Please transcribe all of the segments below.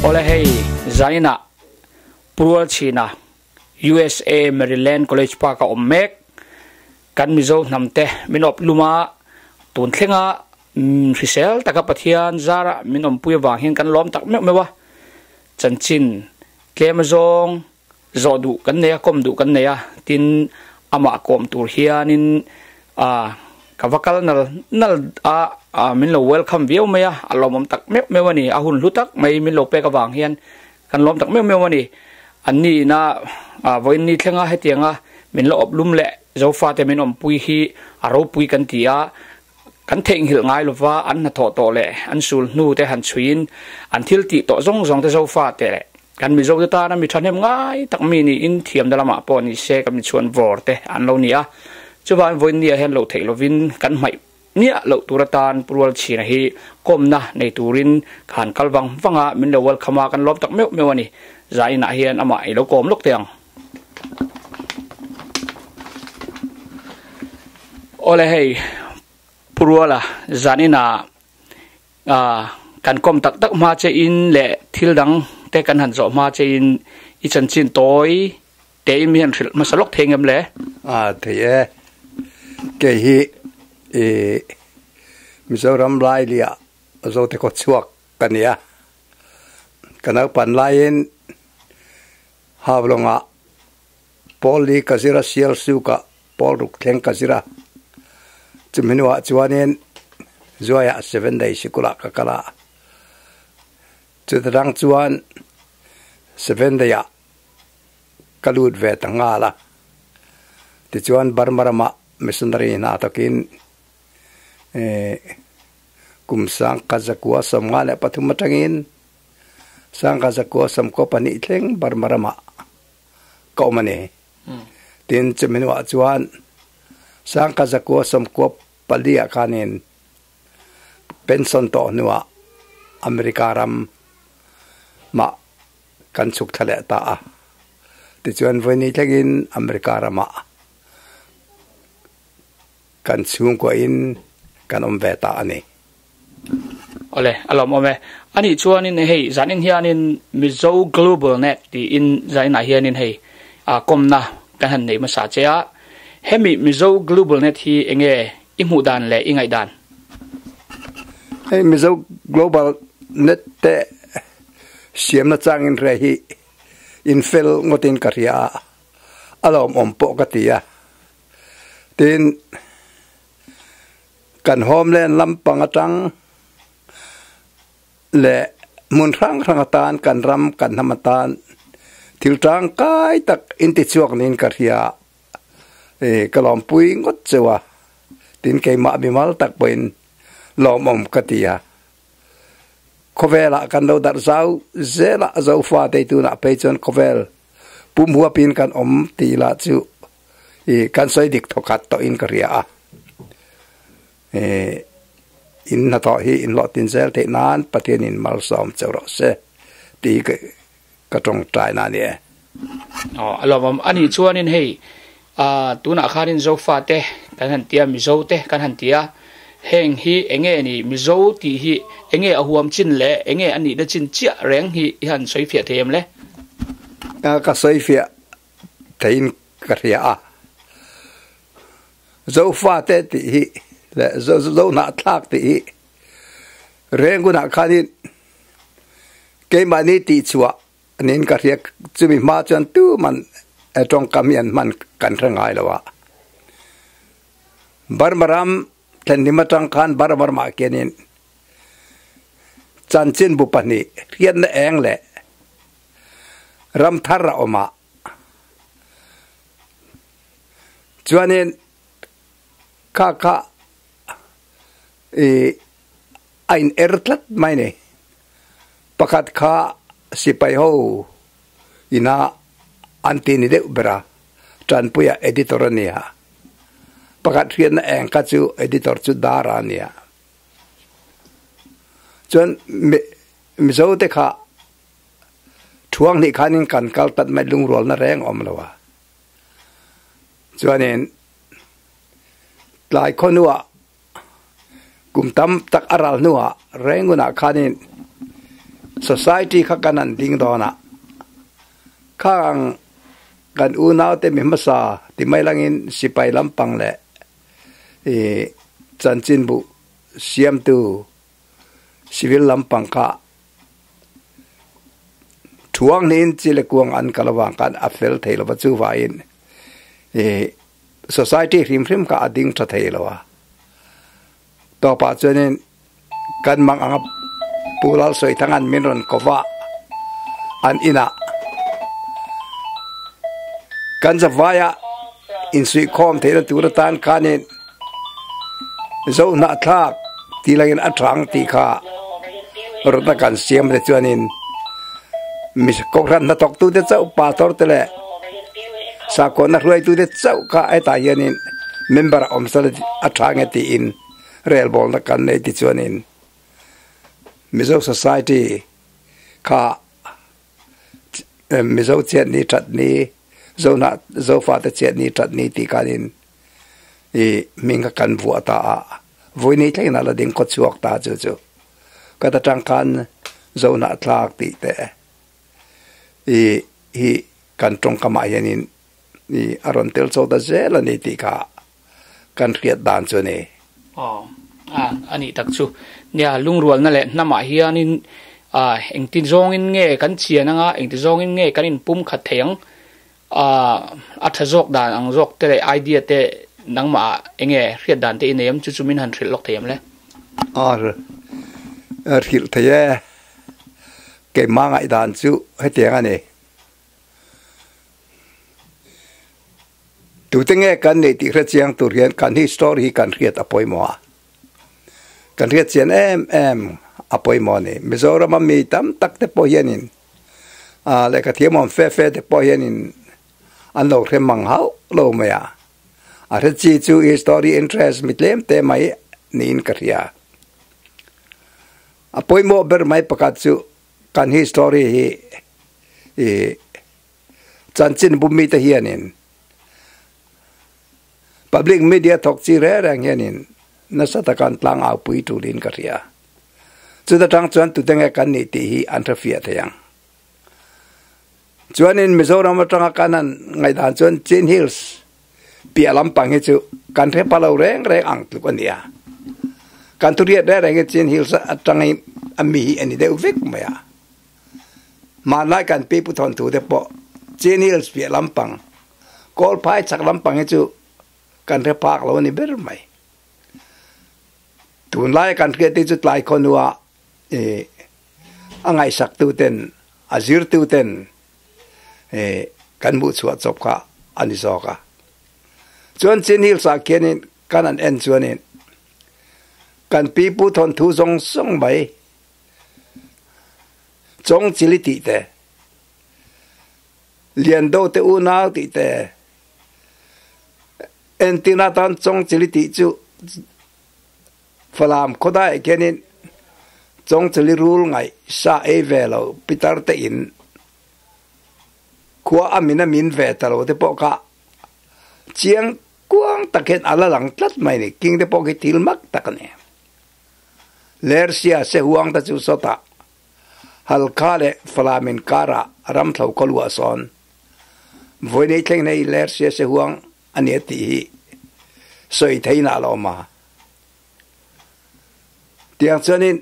Ole hey Zaina Prual China USA Maryland College Park a Omek kan mizo namte minop luma tun thlenga risel taka pathian zara minom pui wanghin kan lom tak mewa chanchin klemazong zodu kan neya kom du kan neya tin ama kom tur hianin kavakal nal min lo welcome view maya alom tak mewani ahun lutak mai min lo pe ka wang hian kan lom tak mewani anni na voin ni thlenga hetianga min lo oblum le zofa te min om pui hi aro pui kan tia kan theng hil ngai lova an na tho to le an sul nu te han chuin an thil ti to zong zong te zofa te kan mi zo ta na mi thanem ngai tak mi ni in thiam dalama po ni se kan mi chuan vor te an lo nia chuwan voin ni hen lo thei lovin kan mai nia lo turatan purwal china hi komna nei turin khan kalwang wanga min lo welcome kan lom tak mewani zaina hian ama ai lo kom lok tiang ole hey purwala zanina kan kom tak tak ma che in le thildang te kan han zo ma che in I chan chin toy te in mian thil masalok thengem le the ke hi Mizoram lai lia zo te ko chuak kania kana pan lain havlonga poli kasira sial suka pol ruk thleng kasira chumhinwa chuanin zoya 7 days sikula kakala chudrang chuan 7 day kalut ve tangala ti chuan barmarama missionary na takin kumsang kazakwa samngale pathumatangin sang kazakwa samko pani thleng barmarama kaumane tin chumhinwa chuan sang kazakwa samko palia kanin pension to nuwa America ram ma kan chuk thale ta ti chuan voini thagin America rama kan chung ko in kan veta ani ole alom ome ani chuanin hei zanin hianin mizo global net ti in zaina hianin hei komna kan han nei masa chea hemi mizo global net hi enge imu dan le ingai dan hey mizo global net te siam na changin re hi infel ngotin karia alom ompo katia tin kan homeland lampang atang le munrang rangatan kan ram kan hamatan tiltang kai tak inti chuak nin karia kalom pui ngot chewa tin ke ma bimal tak poin lom om katia kovela kan do dar zau zela zau fa te tu na pe chon kovel pum hua pin kan om ti la chu kan soi dik thokat to in karia in na to hi in lot in zel te nan patien in mal som chero se ti ka tong trai na ni alom ani chuanin hei tuna kharin zo fa te kan han tia mi zo te kan han tia heng hi enge ni mizo ti hi enge ahuam chin le enge ani da chin chia reng hi han soi phia them le ka soi phia tein karia zo fa te ti hi le zo na thak ti hi rengu na khanin ke mani ti chua nin karia chumi ma chan tu man atong kamian man kan rangai lawa barmaram ten nimatang khan barabar ma kenin chanchin bupani rian na eng le ram thara oma chuanin ka ain ertlat maine pakat kha sipai ho ina antini de bra tran puya editor nia pakat rian na eng ka chu editor chu darania chon mi zo te kha thuang ni khanin kan kal tat mai lung rol na reng om lawa chuanin lai khonua kum tam tak aral nuwa renguna khanin society kha kanan ding dona khang kan u nau te mi masa ti mai langin sipai lampang le chanchin bu siam tu civil lampang kha thuang nin chile kuang an kalawang kan afel thailo ba chu wain society rim ka ading tha thailo wa to pa chuanin kan mang anga pulal soi thangan minron kova an ina kan zawaya in sui khom thela tur tan kanin zo na thak ti langin athang ti kha rota kan siam le chuanin mi kokran na tok tu de chau pa tor tele sa ko na ruai tu de chau ka ai ta yanin member omsal athang ti in real bol na kan nei ti chuanin mizo society kha mizo chen ni that ni zo fa te chen ni that ni ti kanin minga kan vu ata voi ni thaina la ding ko chuak ta chu ka ta tang kan zo na tlak ti te hi kan tong kama yanin aron tel so da zela ni ti ka kan riat dan chu ni ani tak chu nia lungrual na le nama hianin engtin zong in nge kan chiana nga engti zong in nge kanin pum khat theng athazok dan ang jok te idea te nangma enge riat dan te inem chu chumin han thril lok them le ril thaya ke manga dan chu hetiang ani tu tenge kan nei ti khra chiang tur hian kan hi story kan riat apoi mo kan riat chian em apoi mo ni mizoram mi tam tak te po hianin le ka thiamon fe te po hianin an lo khem mang hau lo maya a re chi chu story interest mitlem te mai nin karia apoi mo ber mai pakat chu kan hi story hi chanchin bumi te hianin public media thok chi re rang hianin na satakan tlang au pui tu lin karia chu da tang chuan tu tenga kan ni ti hi antrafia thayang chuan in Mizoram atanga kanan ngai dan chuan Chin Hills pialam pang hi chu kan re palo reng ang tu ania kan tu riat reng Chin Hills atanga ami ani de uvik maya ma lai kan pe pu thon tu de po Chin Hills pialam pang kol pai chak lampang hi chu kan re pak lo ni ber mai tun lai kan ke ti chu lai konua angai sak tu ten azir tu ten kan mu chuat chop kha ani zoka chuan Chin Hills sa kenin kanan en chuanin kan pi pu thon thu song bai chong chili ti te lian do te u nau ti te en tina tan chong chili ti chu falam khoda kenin chong chili rul ngai sa e velo pitar te in kwa amina min ve talo te po ka chiang kuang taket ala lang tlat mai ni king te po ki tilmak takane lersia se huang ta chu sota halkale falamin kara ram thau kolwa son voi nei thleng nei lersia se huang ani ti soi theina lo ma tiang chanin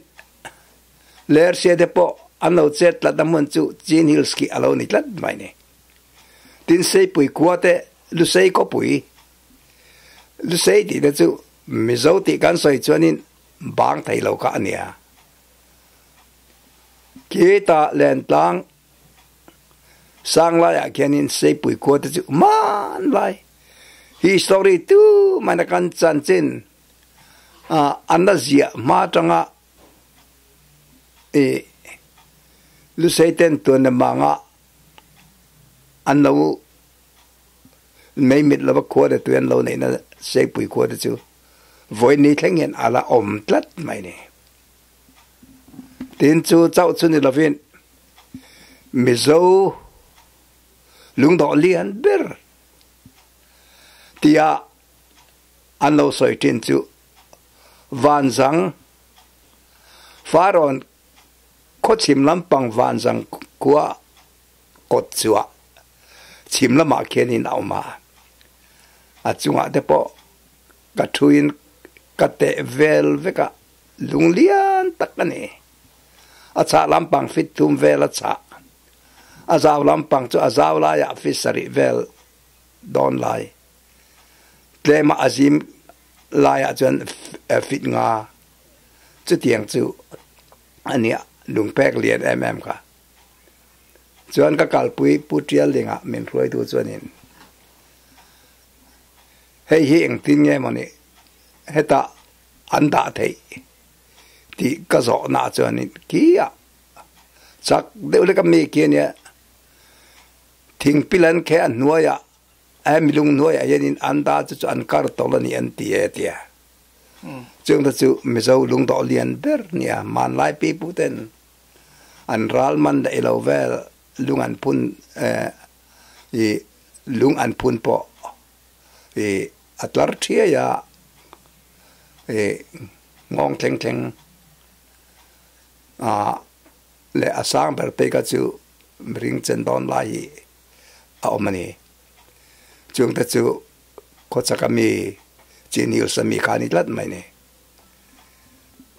lersia de po anno chet la damun chu Chin Hills ki alo ni tlat mai ni tin sei pui kuate lu sei ko pui lu sei ti de chu mizo ti kan soi chuanin bang thai lo ka ania kita len tlang sang la ya kenin sei pui kuate chu man lai history tu manakan chanchin anazia matanga lu sei ten tu na manga anno mấy mít là bắt qua được tuyên lâu này nó sẽ bùi qua được chứ với ní thanh hiện ala ôm tlat mày nè tin chú cháu chú này là viên mi dâu lung đỏ liền bir tia anh lâu soi tin chú van zang faron có chim lắm bằng vạn rằng của cột chúa chim lắm mà kia nên ao mà chúng ta để bỏ cả thuin cả tệ vel với cả lung liên tất cả này cha lắm bằng fit thum vel cha azau lắm bằng cho azau la ya fit sari vel don lai tle ma azim la ya chuan fit nga chu tiang chu ania lung pek lian ka chuan ka kalpui putrial linga min roi tu chuanin hei hi eng tin nge mani heta anda thei ti ka zo na chuanin kia chak deule ka mi kia nia thing pilan khe an nuaya milung nuaya yanin anda chu an kar tolani an ti etia chung ta chu mizo lung do lian ber nia man lai pi puten an ralman da elovel lung an pun i lung an pun po i atlar thia ya ngong kleng kleng le asang ber pe ka chu ring chen don lai a omani chung ta chu ko chakami chinil sami khani lat mai ne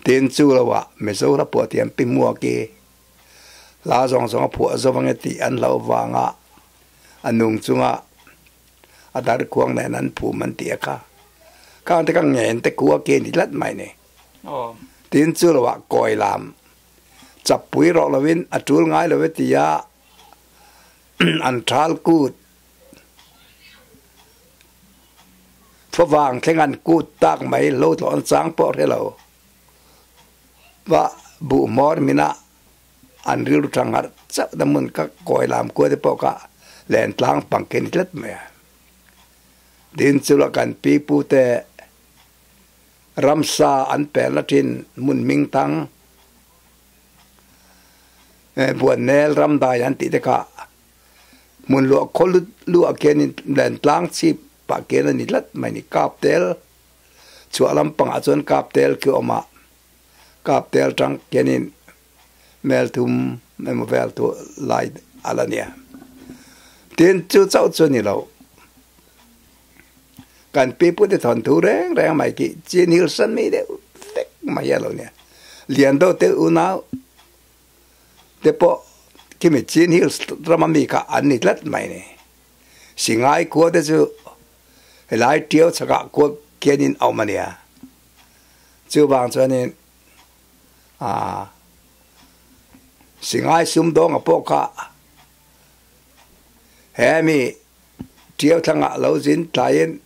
ten chu lawa me zo ra po tiam pi mua ke la zong zong phu zawang ti an lo wanga anung chunga adar kuang ne nan phu man ti ka ka te ka ngen te ku ke ni lat mai ne ten chu lawa koi lam chap pui ro lawin atul ngai lo ti ya an thal kut phô vàng khen ăn cút tạc mấy lâu thọn sáng bỏ thế lâu và bụ mor mina ăn riu trăng hạt chắc đã muốn các coi làm qua để bỏ cả lên lang bằng cái nít mẹ đến chỗ là cần pi pu te ramsa ăn bè latin muốn minh tăng buồn nel ram đài ăn tít cả muốn lụa khol lụa cái nít lên lang chip pakena ni lat mai ni kaptel chualam panga chon kaptel ki oma kaptel tang kenin meltum memovel to light alania tin chu chau chu ni lo kan people de thon thu reng mai ki chin hilson mi de tek mai ya lo ne lian do te unau de po ki me chin hils drama mi ka an ni lat mai ne singai ko de chu lại tiêu chaka ko kenin aumania chu bang chuanin singai sum dong apoka hemi tiêu thanga lozin tlayen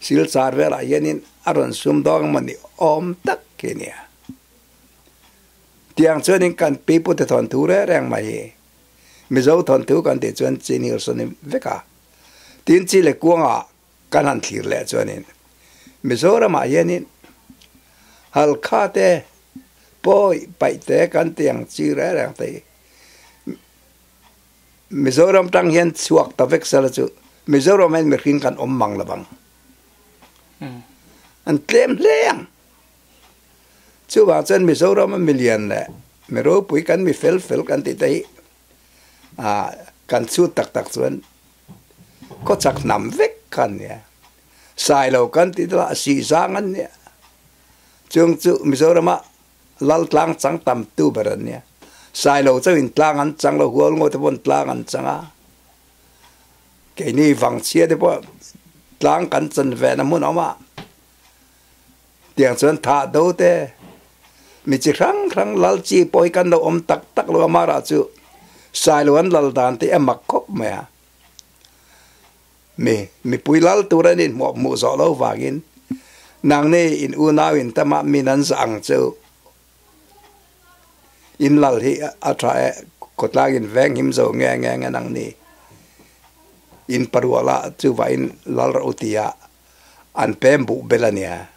sil sarver ayenin aron sum dong mani om tak kenia tiang chuanin kan pipu te thon thure reng mai mizo thon thu kan te chuan chinil sonim veka tin chi le kuanga kan han thlir le chuanin mizoram a yanin halkha te poi pai te kan tiang chi ra rang te mizoram tang hian chuak ta vek sala chu mizoram en me khin kan om mang lawang an tlem leng chu ba chen mizoram a million le mero pui kan mi fel kan ti tai kan chu tak tak chuan có chắc nằm vết kan ya sai lo kan ti la si zangan ya chung chu Mizoram lal tlang chang tam tu baran ya sai lo chu in tlang an chang lo hual ngo te bon tlang an changa ke ni wang chia de po tlang kan chen ve na mun ama tiang chuan tha do te mi chi rang lal chi poi kan do om tak lo amara chu sai lo an lal dan te amak khop me mi pui lal turanin mu zo lo wagin nang ne in unawin tama minan sang chu in lal hi atra kotlagin veng him zo nge nang ni in parwala chu vain lal utia an pembu belania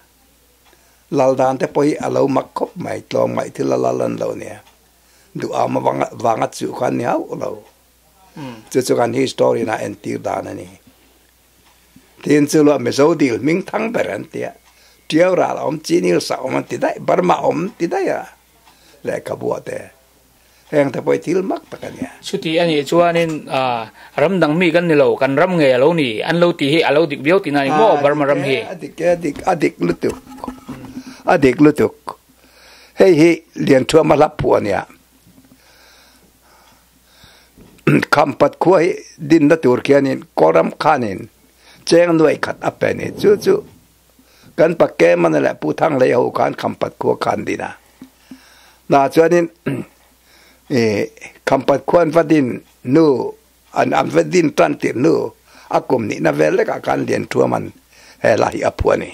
lal dan te poi alo makkop mai tlong mai thila lalan lo ne du ama wanga chu khan ni hau lo chu kan history na entir dan ani thiên sư lo me zo dil ming thang beran tia tiao ra om chinil sa om ti dai barma om ti dai ya le ka bua te heng ta poi til mak ta kan ya suti ani chuanin ram dang mi kan ni lo kan ram nge lo ni an lo ti hi alo dik bio ti na ni mo bar ma ram hi adik lutuk hei lian thua ma lap pu ania kampat khuai din na tur kianin koram khanin cheng nuai khat apeni chu kan pakke man la pu thang le ho kan kampat khu kan dina na chuanin kampat khuan vadin nu an vadin tan ti nu akum ni na vel ka kan lian thua man la hi apuani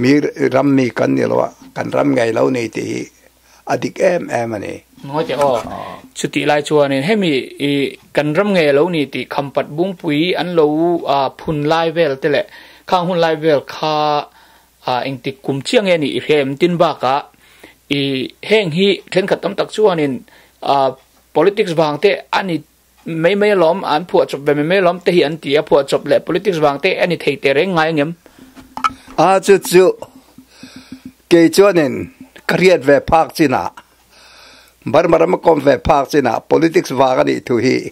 mi ram mi kan ni lo kan ram ngai lo nei ti adik em ani nói chứ chú tỷ lại chùa nên hết mi cần râm nghề lâu nè thì khăm bát bung pui ăn lâu phun lai về thế lệ khang hun lai về kha anh thì cùng chiang nghe nè em tin bạc cả heng hi trên khát tâm tắc chùa nên politics vàng thế anh mấy lom anh phụ chụp về mấy lom thế hi anh thì phụ chụp lệ politics vàng thế anh thấy thế đấy ngay nhầm chú cái chùa nên career về park chứ na bar maram kom ve phak china politics wa ni thu hi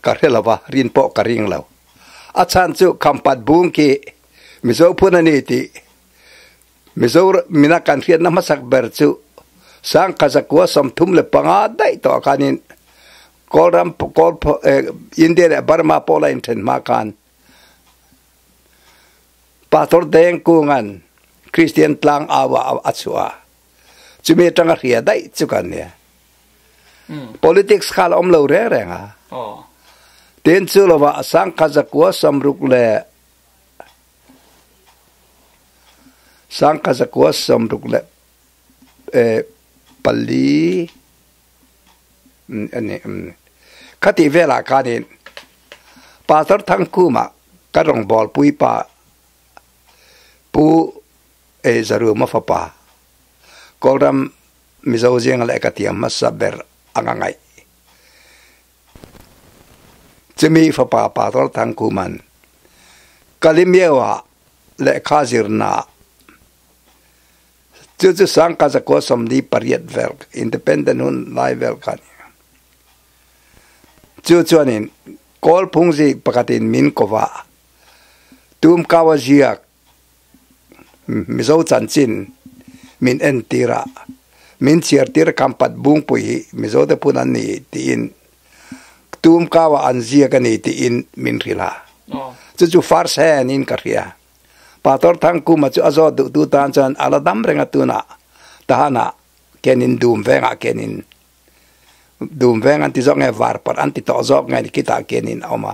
karhelawa rinpo karing law achan chu kampat bung ki mizo punani ti mizo mina kan khian na masak ber chu sang kazakwa samthum le panga dai to kanin koram kol india barma pola inten makan pator deng kungan christian tlang awa achua chumi tanga ria dai chukan ne politics khal om lo re re nga ten chu lo wa sang kazakwa samruk le pali ane khati vela kanin pastor thang kuma karong bol pui pa pu zaru ma fa pa koram mizo jeng la katiam masaber angangai chemi fa pa pa tol thang kuman kalimiewa le khazirna chu sang ka za ko somdi pariat ver independent hun lai vel kan chuanin kol phungji pakatin min kova tum kawajia mizo chanchin min entira min chiartir kampat bung pui mizo de punan ni tin tum kawa anzia ka ni tin min rila chu farse nin karia pator thang ku ma chu azo du tan chan aladam renga tuna tahana kenin dum venga kenin dum venga ti zong e var par anti to zok ngai kita kenin oma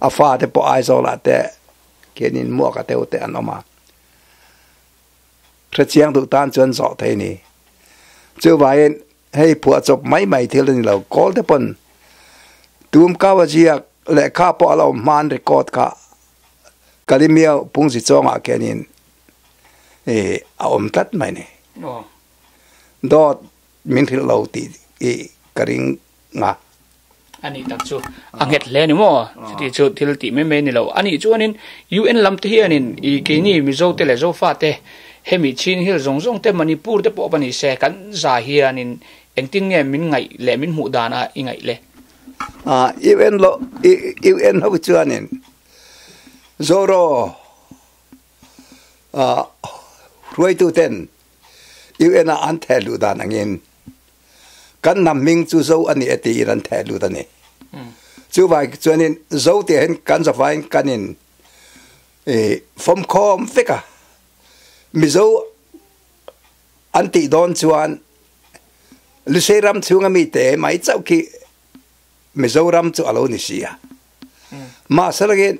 afa te po aizola te kenin mo ka te ute an oma chiang du tan chuan zo thei ni chu vai hei pu chop mai thil ni lo kol te pon tum ka wa jia le kha po lo man record ka kalimia pungsi chonga kenin om tat mai ni dot min thil lo ti karing nga ani tak chu anget le ni mo ti chu thil ti me ni lo ani chuanin UN lam te hianin ke ni mi zo te le zo fa te hemi chin hil zong te manipur te po pani se kan za hianin engtin nge min ngai le min hu dana ingai le UN ho chuanin zoro ruai tu ten UN an thelu dan angin kan nam ming chu zo ani ati ran thelu dani chu vai chuanin zo te hen kan za vain kanin fom khom feka mizo anti don chuan luseram chunga mi te mai chau ki mizoram chu alo ni sia ma saragin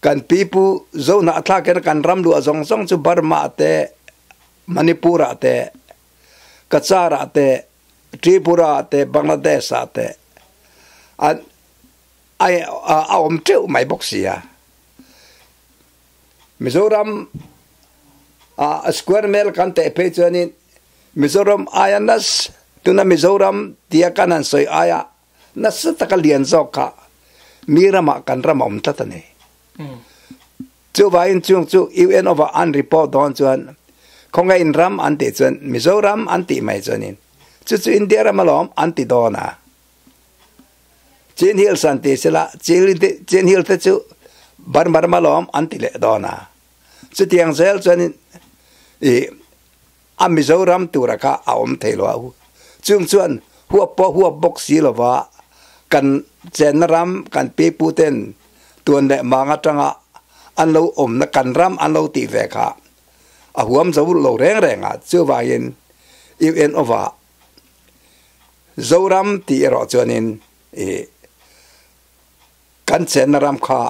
kan pipu zo na atha kan ram lu azong song chu Burma te Manipura te Kachara te Tripura te Bangladesh te an ai om chu mai boxia mizoram a square mile kan te pe chuanin mizoram ayanas tuna mizoram tia kanan soi aya nas takalian zoka mirama kan ramom tatane chu vain chung chu UN over an report don chuan không ngay in ram anti chuan Mizoram anti mai chuanin chu India ramalom anti dona Chin Hill santi sila Chin Hill te chu bar malom anti le dona chu tiang zel chuanin Mizoram turaka aom thelo au chung chuan huwa bok silova kan ram kan pe puten tuan le manga tanga an lo om na kan ram an lo ti ve kha a huam zo lo reng a chu wa yin UN over zoram ti ro chuanin kan ram kha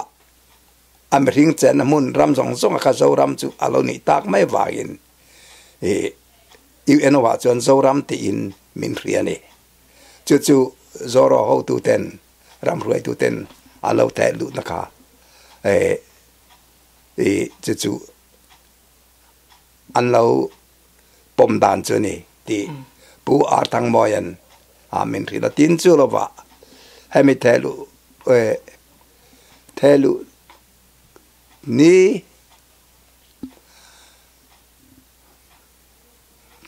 am ring chen mun ram zong zong kha zoram chu alo ni tak mai wa yin UN over chuan zoram ti in min riani chu zoro ho tu ten ram ruai tu ten alo te lu na kha chu an lo pom dan chu ni ti pu ar thang moyan min ri da tin chu lo wa he mi thelu ni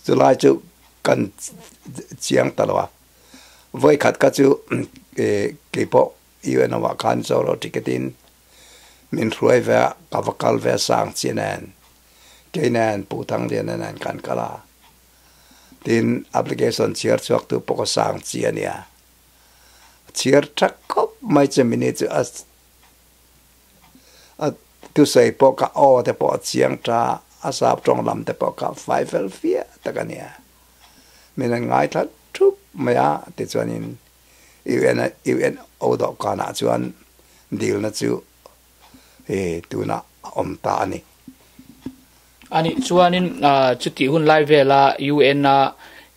zulai chu kan chiang talwa voi khat ka chu ke po UN wa kan zoro tiketin min ruai ve kavakal ve sang chinan kenan putang lian nan kan kala tin application chiar chok tu poko sang chiania chiar thakop mai che minute as tu sei poka o te po chiang tra asap trong lam te poka 5 fia takania minan ngai that thup maya te chuanin UN o do kana chuan deal na chu tuna om ta ani chuanin chuti hun lai vela UN na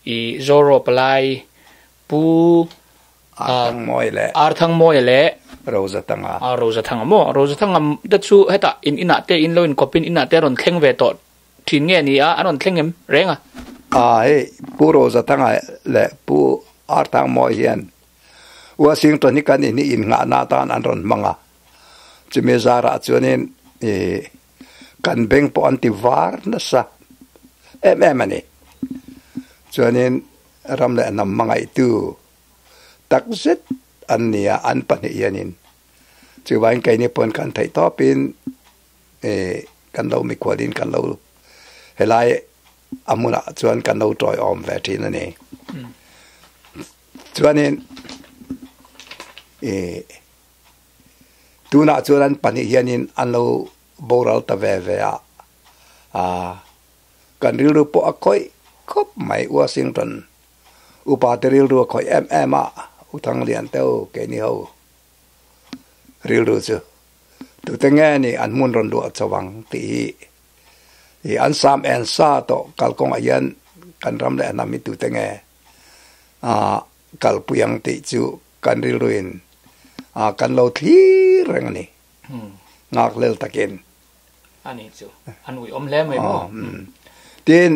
I zoro palai pu arthang moi le roza tanga roza tanga da chu heta in ina te in lo in kopin ina te ron thleng ve to thin nge ni a anon thlengem renga pu roza tanga le pu arthang moi hian Washington ni kan ni in nga na tan an ron manga chimezara chuanin kan beng po antivar na sa ani chuanin ramle nam manga itu takzet ania an pani yanin chuwain kai ni pon kan thai topin kan lo mi kwalin kan lo helai amuna chuan kan lo toy om ve thin ani chuanin tuna chuan pani hianin an lo boral ta ve kan rilu po akoi khop mai Washington upateril ru khoi a utang lian teu ke ni ho rilu chu tu tenge ni an mun ron du chawang ti an sam en sa to kalkong ayan kan ram le anami tu tenge kal puyang ti chu kan riluin kan lo thi reng ni ngak lel takin ani chu anui om le mai mo tin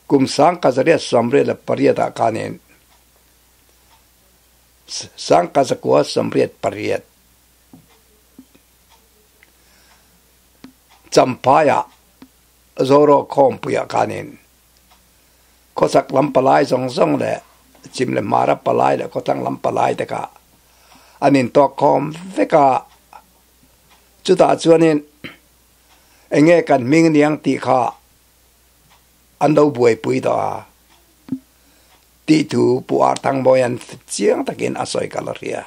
kum sang ka zaria samre la pariata kanen sang ka zakwa samriat pariat champaya zoro khom puya kanen khosak lam palai zong zong le chimle mara palai le khotang lam palai te ka anin to khom veka chuta chuanin enge kan ming niang ti kha ando buai pui da ti tu pu ar thang boyan chiang takin asoi kalaria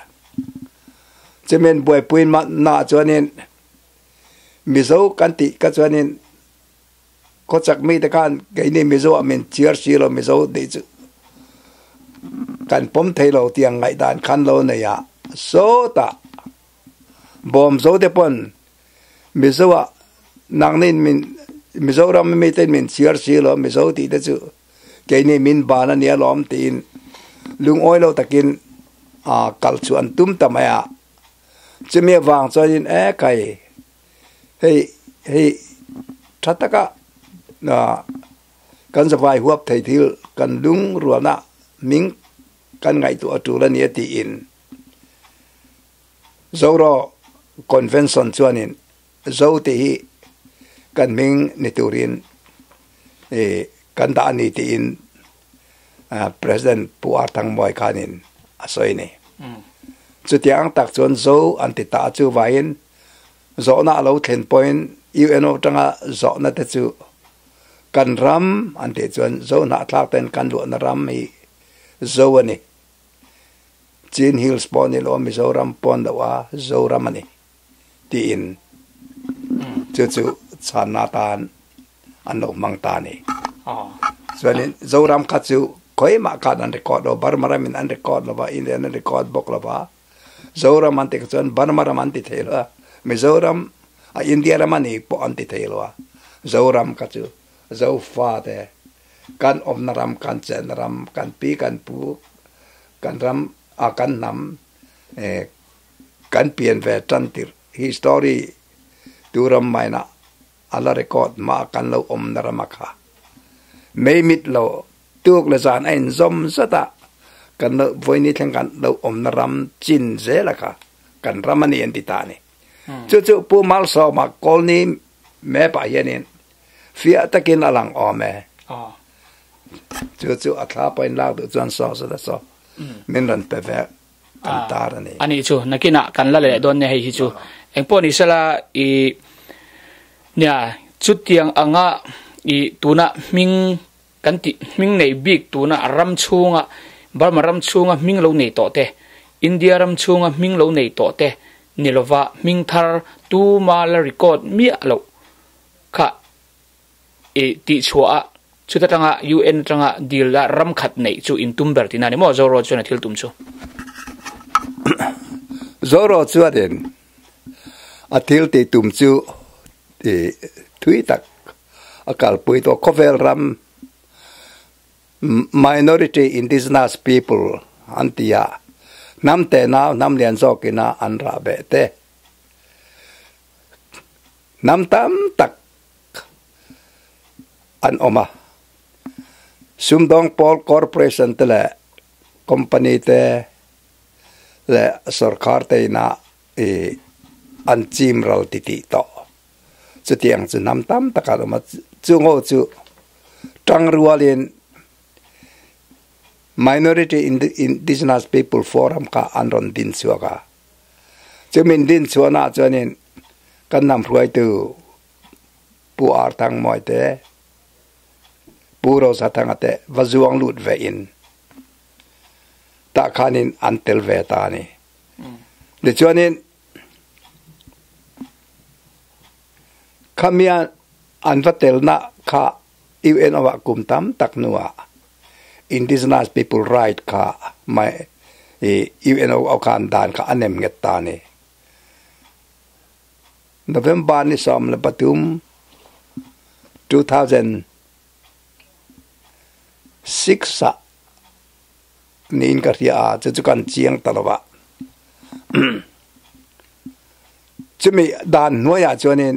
chemen buai pui ma na chuanin mizo kan ti ka chuanin ko chak mi te kan ke ni mizo amen chiar silo mizo de chu kan pom thailo tiang ngai dan khan lo na ya so ta bom zo de pon mizo nang nin min Mizoram mi ten min chiar silo mizo ti te chu ke ni min bana nia lom tin lung oilo takin kal chu an tum tamaya chime wang choin kai hei thataka na kan zawai huap thei thil kan lung ruana ming kan ngai tu atula ni ti in zoro convention chuanin zo te hi kan ming niturin kan da ni tin president puar thang moi khanin asoi ni chu tiang tak chon zo anti ta chu vain zo na lo thlen point UNO tanga zo na te chu kan ram anti chon zo na thlak ten kan lu na ram mi zo ani Chin Hills pon ni lo Mizoram pon da wa zo ram ani ti in chu chan na tan an lo mang ta ni so ni zo ram kha chu koi ma ka an record lo barmara min an record lo ba Indian an record bok lo ba zo ram an te chon barmara man ti thelo Mizoram a India ram ani po an ti thelo zo ram ka chu zo fa te kan om na ram kan chen ram kan pi kan pu kan ram a kan nam kan pien ve tan tir history turam mai na ala record ma kan lo om na ram kha mei mit lo tuk le zan ein zom sata kan lo voi ni thang kan lo om na ram chin ze la kha kan ramani en titani chu pu mal so ma kol ni me pa yenin fia takin alang ome chu atha point la du chuan so so min ran pe ve kan tar ani ani chu nakina kan la le don ne hi chu engpo ni sala I nya chutiang anga I tuna ming kan ti ming nei big tuna ram chunga barma ram chunga ming lo nei to te India ram chunga ming lo nei to te nilova ming thar tu mal record mi lo kha ti chua chu ta tanga UN tanga deal la ram khat nei chu in tumber tina ni mo zoro chu na thil tum chu zoro chu aden athil te tum chu ti thui tak akal pui to kovel ram minority indigenous people antia nam te na nam lian zo kina an ra be te nam tam tak an oma Sumdong Pol Corporation te le company te le sarkar te na an chim ral ti to chu tiang chu nam tam takalo ma chu ngo chu tang rualin minority indigenous people forum ka anron din chuaka chu min din chuana chuanin kan nam ruai tu pu ar tang moi te puro sa tangate vazuang lut ve in ta khanin antel ve ta ni le chuanin khamia anvatel na kha UN awa kumtam taknuwa indigenous people right kha mai UN awa kan dan kha anem nget ta ni November ni som le patum 2006 nin ka ria chu kan chiang talawa chumi dan noya chonin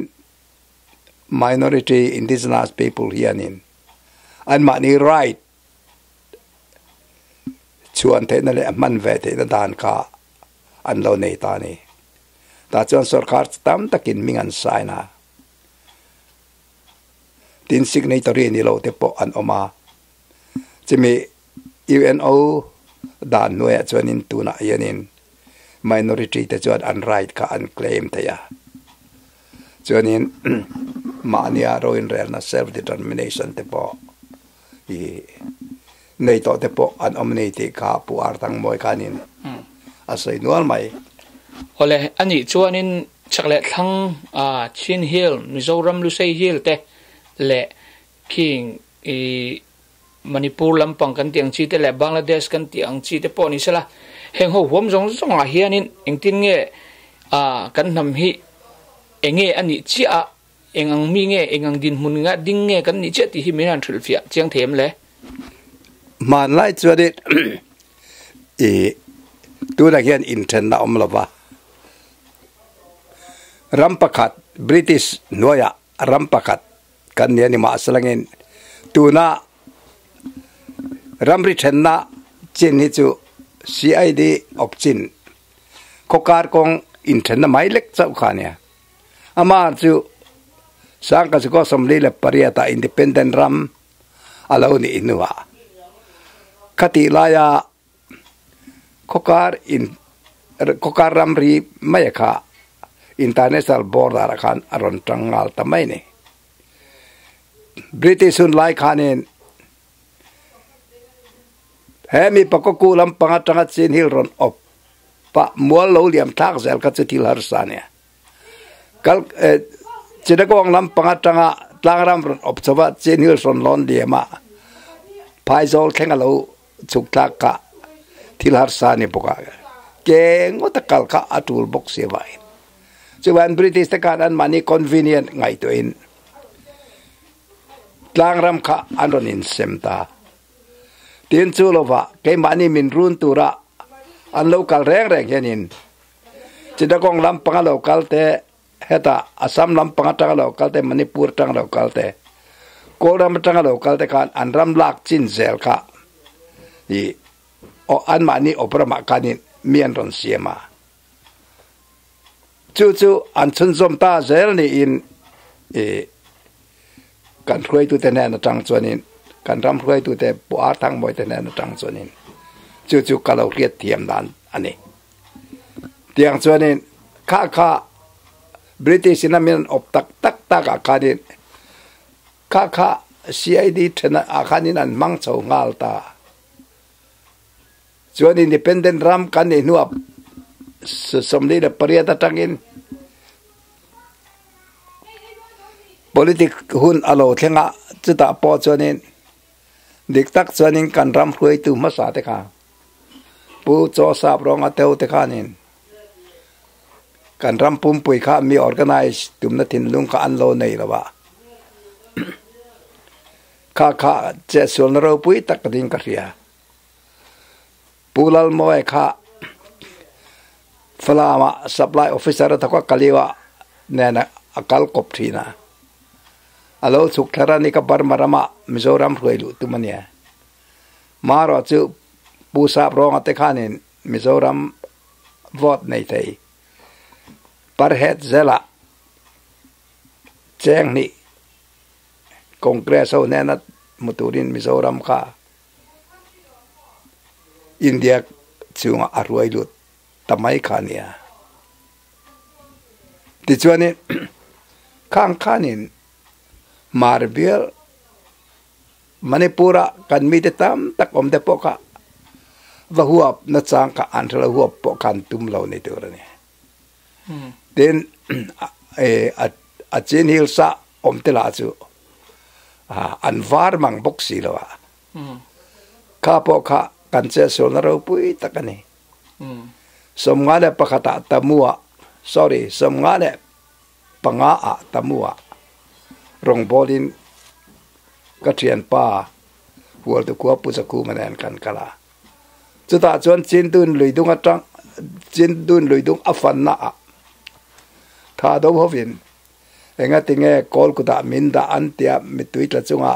minority indigenous people here nin an mani right chuan the na le man ve te na dan ka an lo nei ta ni ta chuan sarkar tam takin mingan saina tin signatory ni lo te po an oma chimi UNO dan noya chuanin tuna yanin minority te chuan an right ka an claim te ya chuanin mania roin rel na self determination te po I nei to te po an omnity ka pu ar tang moi kanin asai nual mai ole ani chuanin chakle thang Chin Hill Mizoram Lusei Hill te le king Manipur lampang kan tiang chi te le Bangladesh kan tiang chi te po ni sala heng ho hom jong jong a hianin engtin nge kan nam hi enge ani chi a engang mi nge engang din mun nga ding nge kan ni che ti hi minan thul fia chiang them le man lai chuadet tu la hian intern na om lova rampakat British noya rampakat kan ni ma asalangin tuna ramri thenna chin hi chu CID of chin kokar kong intern na mailek chau khania ama chu sang ka ko som le pariata independent ram alo ni inwa kati laya kokar ram ri mayaka international border kan aron tangal tamai ni British un lai khanin hemi pakokulam pangatangat sin hilron op pa mual lo liam thak zel ka chitil harsania kal chidakong lam pangatanga tlangram ron op chawa sin hilron lon diama paizol thengalo chukthak ka til harsani poka ke ngotakal ka atul box sevai chuan British ta kan mani convenient ngai to in tlangram ka anonin semta tin chu lova ke mani min run tura an local reng hianin chidakong lam panga local te heta asam lam panga tanga local te manipur tanga local te koram tanga local te kan anram lak chin zel ka i o an mani oprama kanin mian ron siema chu an chun som ta zel ni in kan khoi tu te na tang chuanin kan ram khoi tu te po a thang moi te na tang chuanin chu kalau riat thiam dan ani tiang chuanin kha British na min op tak akanin kha CID thena akanin an mang chau ngal ta chuan independent ram kan ni nuap somli da pariata tangin politic hun alo thenga chuta po chuanin diktak chuanin kan ram khoi tu ma sa te kha pu cho sa rong ateu te khanin kan ram pum pui kha mi organize tumna thin lung ka an lo nei lawa kha che sol ro pui tak ding ka ria pulal moe kha falama supply officer ta ko kaliwa nena akal kop thina alo chuk thara ni ka bar marama mizoram hruailu tumania maro chu pusa rong ate khanin mizoram vote nei thei par het zela cheng ni congress ho nena muturin mizoram kha India chunga arwailu tamai khania ti chuani khang khanin marbial manipura kan mi te tam tak om de poka va huap na chang ka anthla huap po kan tum lo ni tur ni then a chin hil sa om te la chu an var mang boxi lo ka po ka kan che sol na ro pui takani somngale pakata tamua somngale panga a tamua rong bolin katrian pa hual tu kwa pusa ku manan kan kala chuta chuan chin dun luidung atang chin dun luidung afan na a tha do hovin enga tinge kolkata minda antia mitui tla chunga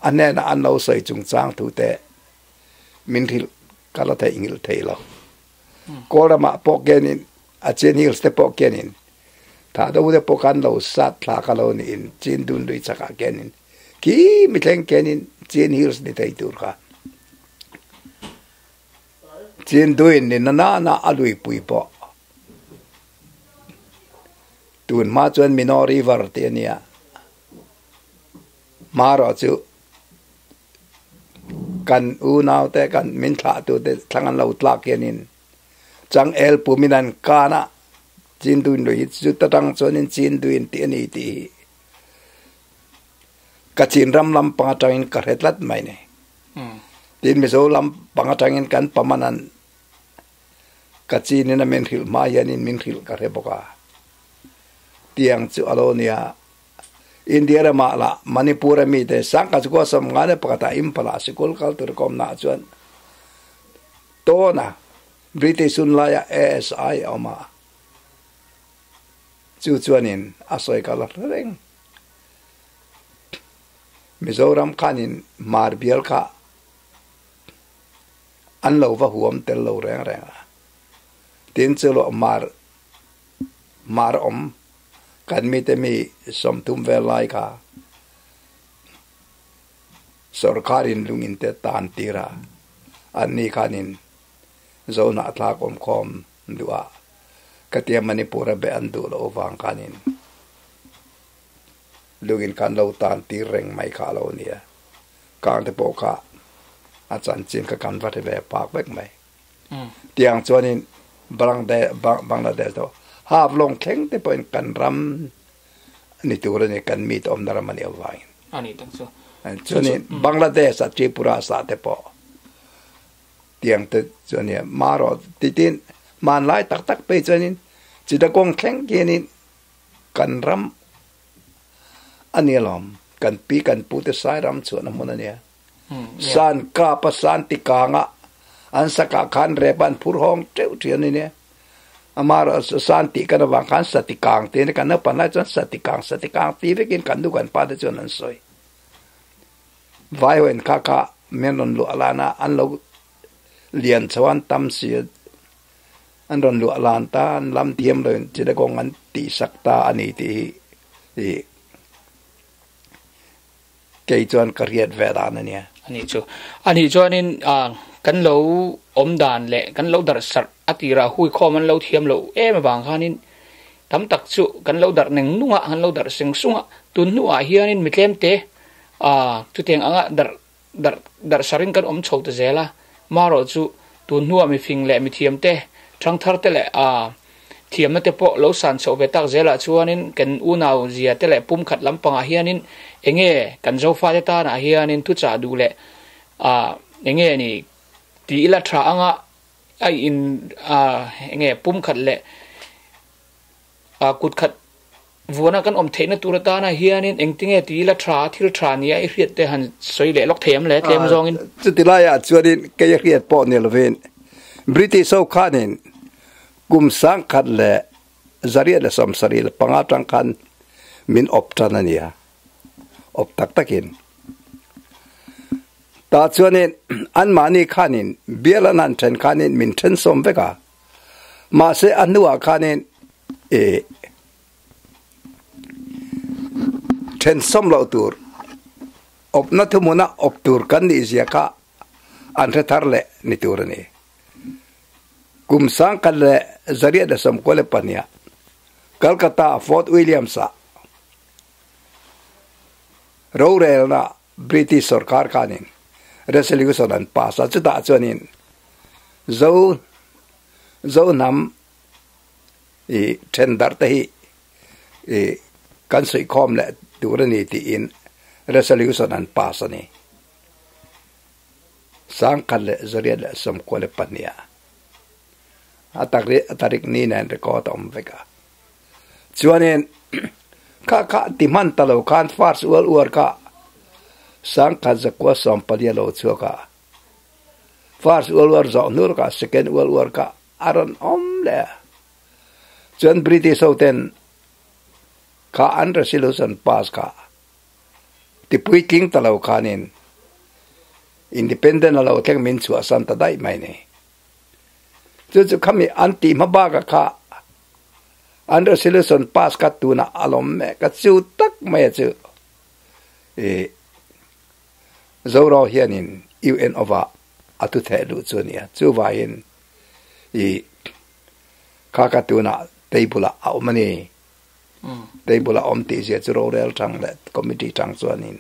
anena anno sai chung chang thu te minthil kala te ingil theilo kolama pokenin a chen hills te pokenin ta do de pokan lo sat la kalo ni in chin dun lui chaka kenin ki miteng kenin chen hills ni tai tur ka chen duin ni na alui pui po tun ma chuan minor river te nia maro chu kan u naw te kan min tha tu te thangan lo tla kenin chang el puminan kana chin duin lo hit chu tatang chonin chin duin ti ani ti ka chin ram lam pangatangin ka retlat mai ne tin mizo lam pangatangin kan pamanan ka chin na men hil ma yanin min hil ka reboka tiang chu alonia India ra ma la Manipur mi te sang ka ko sam ngane pakata impala sikol kal tur kom na chuan to na British un la ya ASI oma chu chuanin asoi kala reng Mizoram khanin marbial kha an lo va huam tel lo reng tin chulo mar om kan mi te mi som tum ve lai ka sarkarin lungin te tan tira an ni kanin zona atla kom dua katia manipura be andu lo wang kanin lungin kan lo tan tireng mai ka lo nia kang te poka achan chin ka kan va te be pak bek mai tiang chuanin Bangladesh do hab long theng te point kan ram ni tur ni kan mit om naramani awai ani tang so chuanin Bangladesh at Tripura sa te po tiang te chuanin maro titin man lai tak pe chuanin chida kong theng kenin kan ram anialom kan pi kan pu te sai ram chuan amuna nia san ka pa san ti ka nga an saka khan repan phur hong teu thian ni ne amara santi kana wang khan satikang te ne kana panai chon satikang ti vekin kan du kan pa de chon an soi vai wen kaka menon lu alana an lo lian chawan tam si an ron lu alan ta an lam tiam lo chi de gong an ti sakta ani ti ke chon kariat vedan ne ani chu anin kan lo om dan le kan lo dar sar atira hui kho man lo thiam lo em bang khanin tam tak chu kan lo dar neng nunga han lo dar seng sunga tun nu a hianin mitlem te tu teng anga dar sarin kan om chho te zela maro chu tun nu a mi fing le mi thiam te thang thar te le thiam na te po lo san so ve tak zela chuanin kan u nau zia te le pum khat lampanga hianin enge kan zo fa te ta na hianin tu cha du le enge ni ti ila tra anga ai in enge pum khat le kut khat vuana kan om theina turata na hianin engtinge ti ila tra thil tra ni ai riat te han soi le lok them le tlem zong in chutilaya chuanin ke riat po ne loven british so khanin kum sang khat le zaria le som sari le panga tang khan min op tanania op tak takin ta chuanin an mani khanin bialanan then khanin min then som veka ma se anua khanin then som lo tur op na thumuna op tur kan ni zia ka an the tharle ni tur ni kum sang kan le zaria da som kole pania Calcutta Fort Williamsa rorel na British sarkar khanin resolution an pasa chuta chuanin zo nam tender te hi kan sei khom le turani ti in resolution an pasa ni sang kan le zaria le som ko le pania atarik ni nan record om veka chuanin ka timan talo kan fars ur ka sang kazakwa som palia lo chuka first world war zo nur ka second world war ka aron om le chen british hoten ka an resolution pass ka ti pui king talo khanin independent lo tleng min chu asam ta dai mai ne chu khami anti mabaga ka an resolution pass ka tuna alom me ka chu tak mai chu zoro hianin UN over atu thelu chunia chu vain kakatuna teibula aumani teibula omti je churo rel thang le committee thang chuanin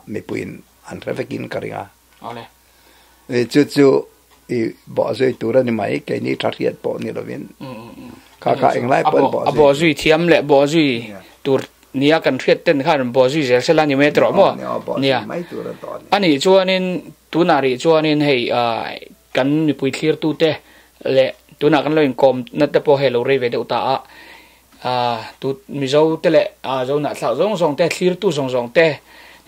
mi puin an revekin karinga ole chu bo zoi turani mai ke ni thariat po ni lovin kaka englai pon bo zui thiam le bo zui tur nia kan thiet ten khan bo zui zel sela ni metro mo nia ani chuanin tunari chuanin hei kan mi pui thlir tu te le tuna kan loin kom na te po hello re ve de uta tu mi zo te le zo na thla zong zong te thlir tu zong zong te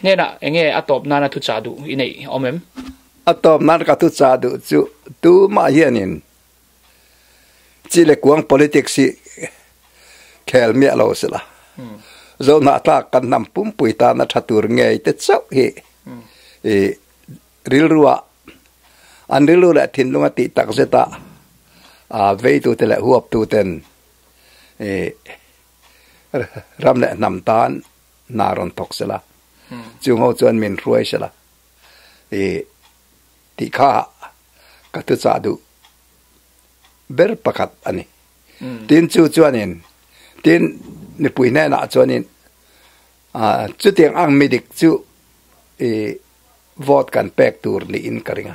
ne na enge atop na na thu cha du inei omem atop na ka thu cha du chu tu ma hianin chile kuang politics si khel mi lo sela zo na ta kan nam pum pui ta na thatur ngei te chau hi rilruwa an rilu la thin lunga ti tak zeta ve tu te la huap tu ten ram le nam tan naron tok sela chung ho chuan min ruai sela ti kha ka tu cha du ber pakat ani tin chu chuanin tin ni pui na na chuanin chu tiang ang midik chu vote kan pek tur li in karinga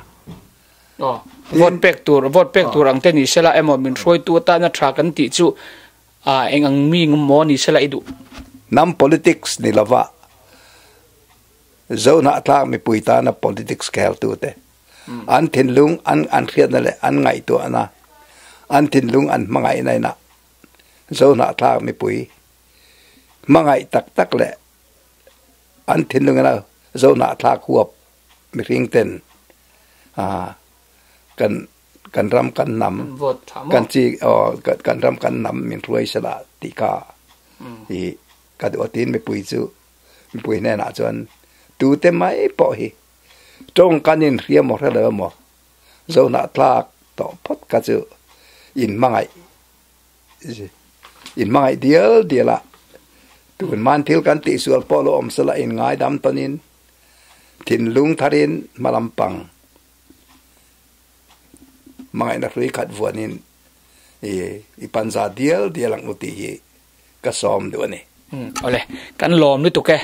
vote pek tur ang te ni sela emo min roi tu ta na thra kan ti chu engang mi ngmo ni sela idu nam politics ni lava zona tla mi puita na politics kel tu te an thin lung an khiat na le an ngai tu ana an thin lung an mangai nai na zona tla mi pui mangai tak le an thin lung na zona tla khuap mi ring ten kan ram kan nam kan chi kan ram kan nam min ruai sala ti ka ka do tin mi pui chu mi pui ne na chuan tu te mai po hi trong kanin ria mo re le mo zona tlak to pot ka chu in mangai diela tu man thil kan ti sual polo om sala in ngai dam tonin thin lung tharin malampang mangai na rui khat vuanin ipanza dielang uti hi ka som do ni ole kan lom ni tuke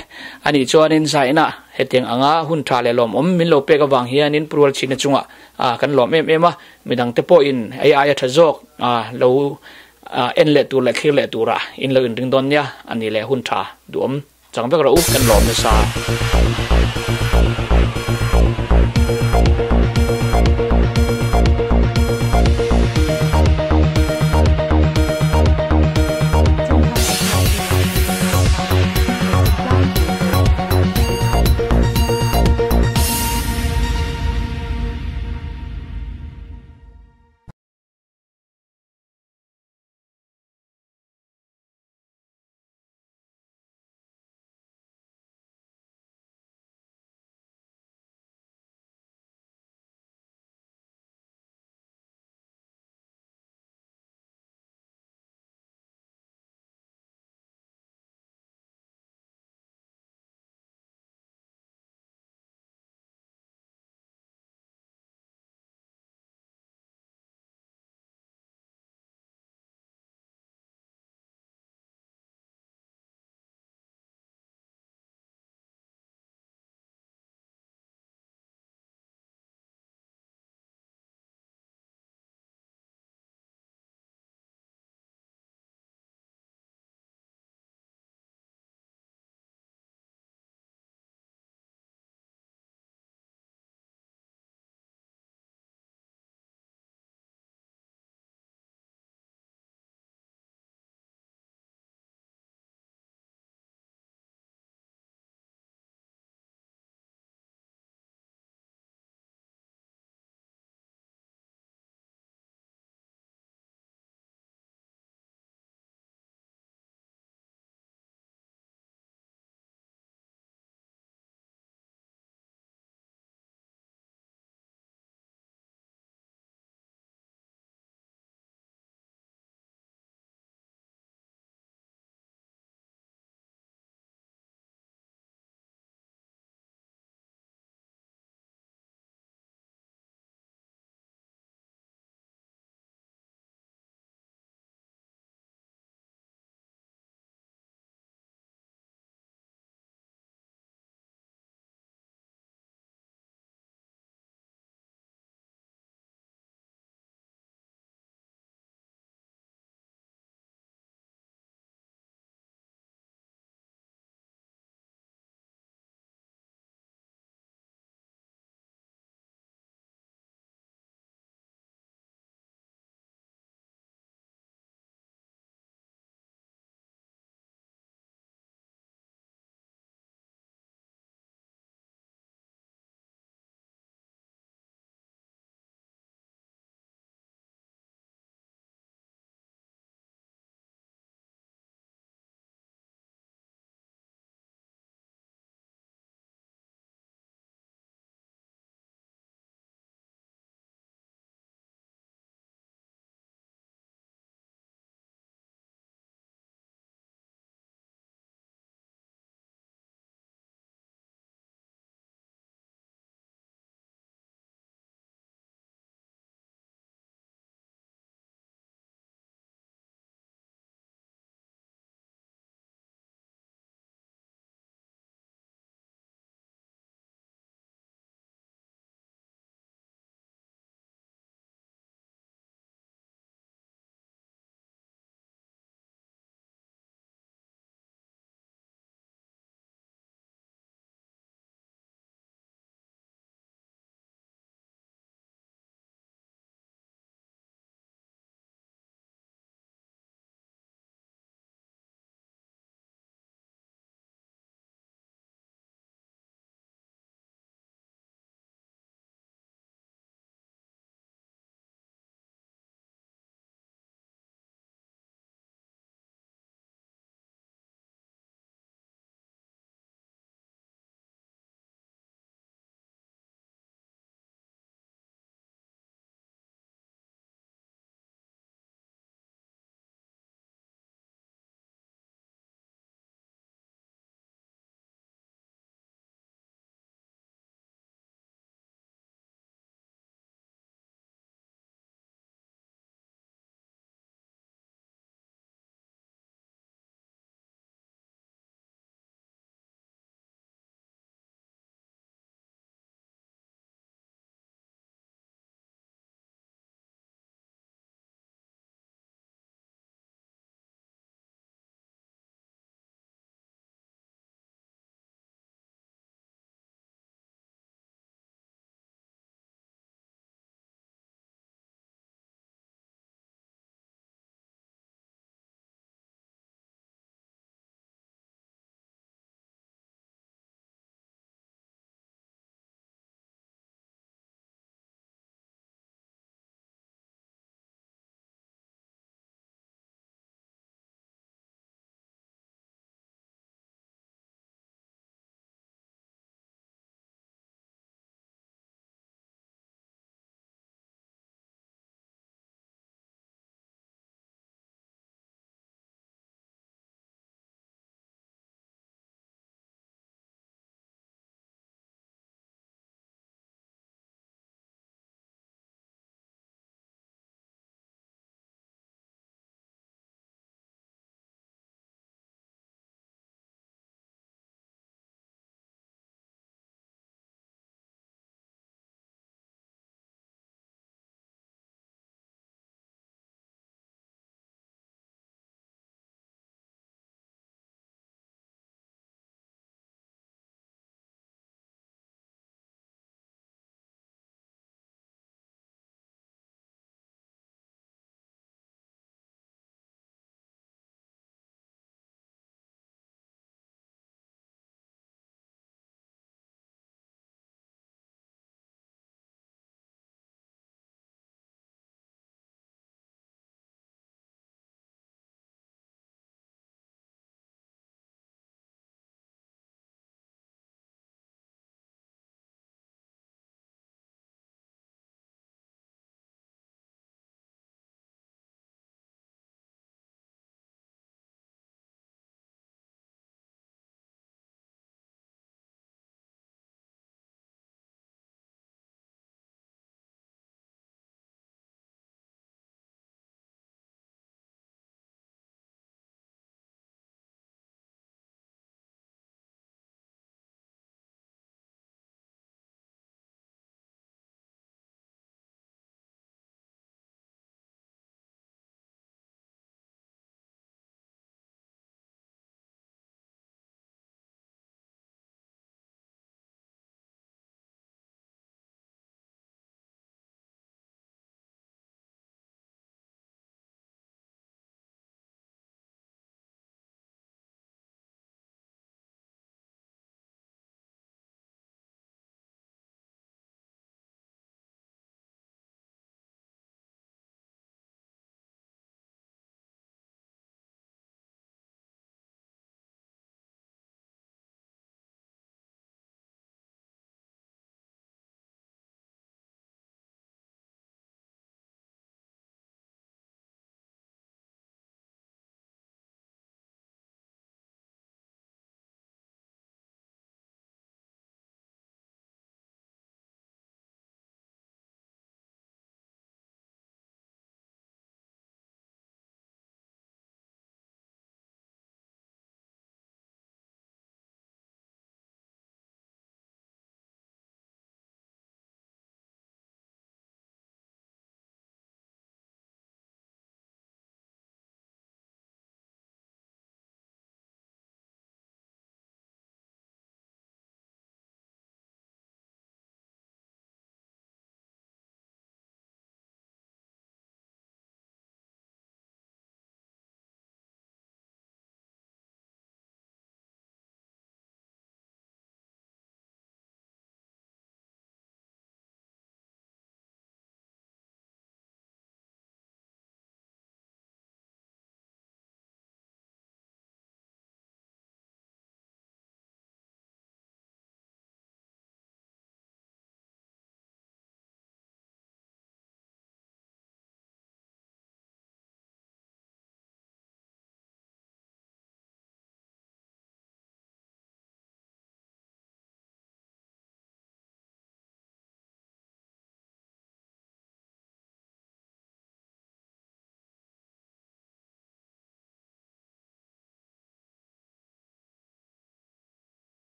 ani chuanin zaina hetiang anga hun tha le lom om min lo pe ka wang hianin prual china chunga kan lom em a midang te po in ai thajok lo en le tu le khir le tu ra in lo in ring don ya ani le hun tha duom changbe ra up kan lom ni sa